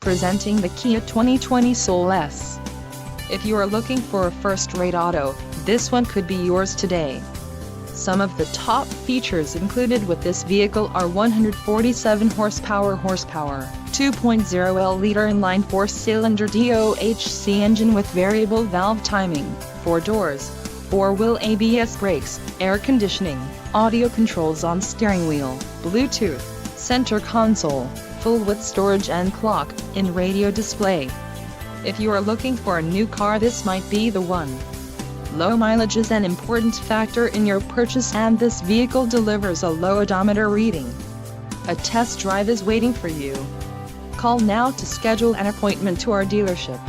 Presenting the Kia 2020 Soul S. If you are looking for a first-rate auto, this one could be yours today. Some of the top features included with this vehicle are 147 horsepower, 2.0L-liter inline four-cylinder DOHC engine with variable valve timing, 4 doors, 4-wheel ABS brakes, air conditioning, audio controls on steering wheel, Bluetooth, center console, full-width storage and clock-in radio display. If you are looking for a new car, this might be the one. Low mileage is an important factor in your purchase, and this vehicle delivers a low odometer reading. A test drive is waiting for you. Call now to schedule an appointment to our dealership.